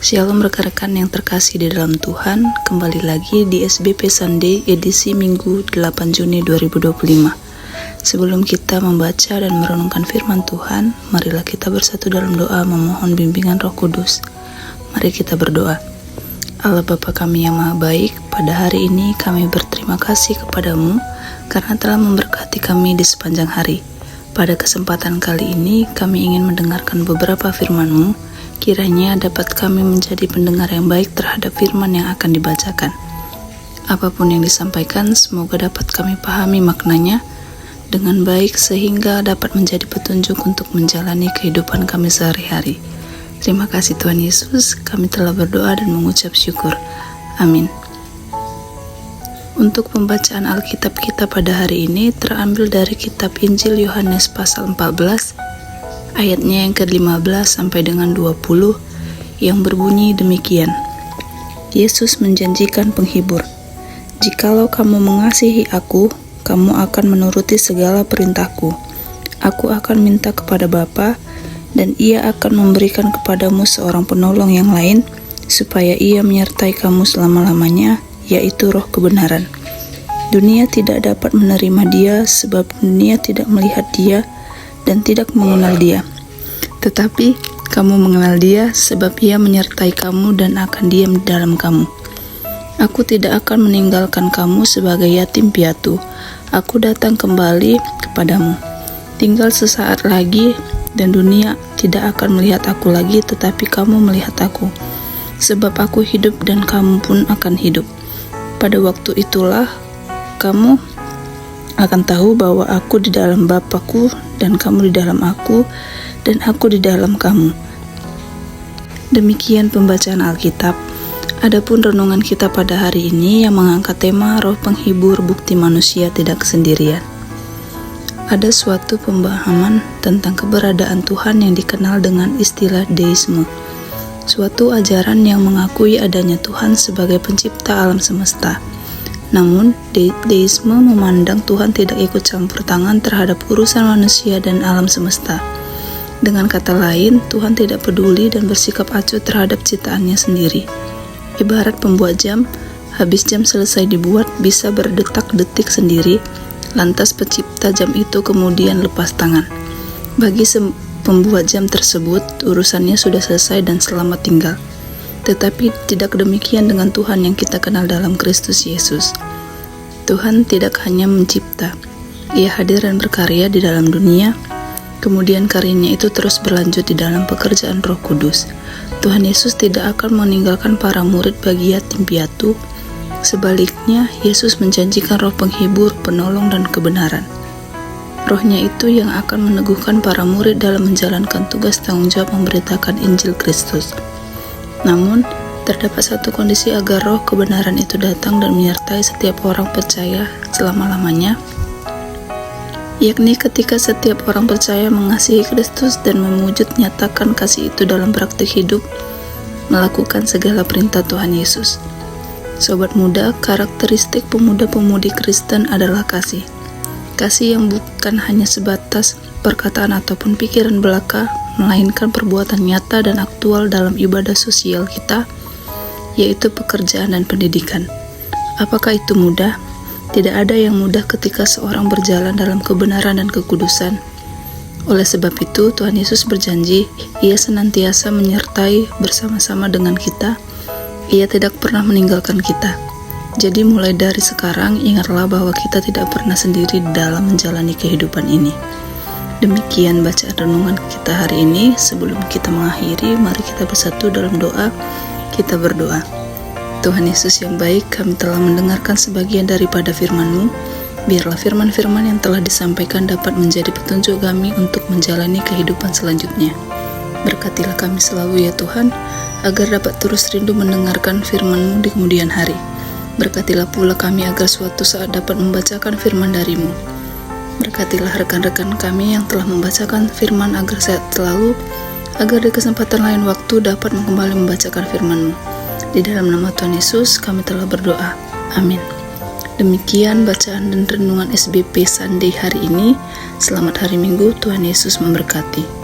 Shalom rekan-rekan yang terkasih di dalam Tuhan, kembali lagi di SBP Sunday edisi Minggu 8 Juni 2025. Sebelum kita membaca dan merenungkan firman Tuhan, marilah kita bersatu dalam doa memohon bimbingan Roh Kudus. Mari kita berdoa. Allah Bapa kami yang Maha Baik, pada hari ini kami berterima kasih kepadamu karena telah memberkati kami di sepanjang hari. Pada kesempatan kali ini kami ingin mendengarkan beberapa firman-Mu. Kiranya dapat kami menjadi pendengar yang baik terhadap firman yang akan dibacakan. Apapun yang disampaikan, semoga dapat kami pahami maknanya dengan baik sehingga dapat menjadi petunjuk untuk menjalani kehidupan kami sehari-hari. Terima kasih Tuhan Yesus, kami telah berdoa dan mengucap syukur. Amin. Untuk pembacaan Alkitab kita pada hari ini terambil dari kitab Injil Yohanes pasal 14, ayatnya yang ke-15 sampai dengan 20 yang berbunyi demikian. Yesus menjanjikan penghibur. Jikalau kamu mengasihi aku, kamu akan menuruti segala perintahku. Aku akan minta kepada Bapa, dan Ia akan memberikan kepadamu seorang penolong yang lain, supaya Ia menyertai kamu selama-lamanya, yaitu Roh kebenaran. Dunia tidak dapat menerima Dia, sebab dunia tidak melihat Dia, dan tidak mengenal Dia. Tetapi kamu mengenal Dia sebab Ia menyertai kamu dan akan diam di dalam kamu. Aku tidak akan meninggalkan kamu sebagai yatim piatu. Aku datang kembali kepadamu. Tinggal sesaat lagi dan dunia tidak akan melihat aku lagi, tetapi kamu melihat aku. Sebab aku hidup dan kamu pun akan hidup. Pada waktu itulah kamu akan tahu bahwa aku di dalam Bapa-Ku dan kamu di dalam aku dan aku di dalam kamu. Demikian pembacaan Alkitab. Adapun renungan kita pada hari ini yang mengangkat tema Roh Penghibur, bukti manusia tidak sendirian. Ada suatu pemahaman tentang keberadaan Tuhan yang dikenal dengan istilah deisme. Suatu ajaran yang mengakui adanya Tuhan sebagai pencipta alam semesta. Namun, deisme memandang Tuhan tidak ikut campur tangan terhadap urusan manusia dan alam semesta. Dengan kata lain, Tuhan tidak peduli dan bersikap acuh terhadap ciptaannya sendiri. Ibarat pembuat jam, habis jam selesai dibuat bisa berdetak-detik sendiri, lantas pencipta jam itu kemudian lepas tangan. Bagi pembuat jam tersebut, urusannya sudah selesai dan selamat tinggal. Tetapi tidak demikian dengan Tuhan yang kita kenal dalam Kristus Yesus. Tuhan tidak hanya mencipta, Ia hadir dan berkarya di dalam dunia, kemudian karyanya itu terus berlanjut di dalam pekerjaan Roh Kudus. Tuhan Yesus tidak akan meninggalkan para murid bagi yatim piatu. Sebaliknya, Yesus menjanjikan Roh Penghibur, penolong dan kebenaran. Rohnya itu yang akan meneguhkan para murid dalam menjalankan tugas tanggung jawab memberitakan Injil Kristus. Namun, terdapat satu kondisi agar roh kebenaran itu datang dan menyertai setiap orang percaya selama-lamanya, yakni ketika setiap orang percaya mengasihi Kristus dan mewujud nyatakan kasih itu dalam praktik hidup, melakukan segala perintah Tuhan Yesus. Sobat muda, karakteristik pemuda-pemudi Kristen adalah kasih. Kasih yang bukan hanya sebatas perkataan ataupun pikiran belaka, melainkan perbuatan nyata dan aktual dalam ibadah sosial kita, yaitu pekerjaan dan pendidikan. Apakah itu mudah? Tidak ada yang mudah ketika seorang berjalan dalam kebenaran dan kekudusan. Oleh sebab itu, Tuhan Yesus berjanji, Ia senantiasa menyertai bersama-sama dengan kita. Ia tidak pernah meninggalkan kita. Jadi mulai dari sekarang, ingatlah bahwa kita tidak pernah sendiri dalam menjalani kehidupan ini. Demikian bacaan renungan kita hari ini. Sebelum kita mengakhiri, mari kita bersatu dalam doa. Kita berdoa. Tuhan Yesus yang baik, kami telah mendengarkan sebagian daripada firman-Mu. Biarlah firman-firman yang telah disampaikan dapat menjadi petunjuk kami untuk menjalani kehidupan selanjutnya. Berkatilah kami selalu ya Tuhan, agar dapat terus rindu mendengarkan firman-Mu di kemudian hari. Berkatilah pula kami agar suatu saat dapat membacakan firman dari-Mu. Berkatilah rekan-rekan kami yang telah membacakan firman agar sehat selalu, agar di kesempatan lain waktu dapat kembali membacakan firman-Mu. Di dalam nama Tuhan Yesus kami telah berdoa. Amin. Demikian bacaan dan renungan SBP Sunday hari ini. Selamat hari Minggu, Tuhan Yesus memberkati.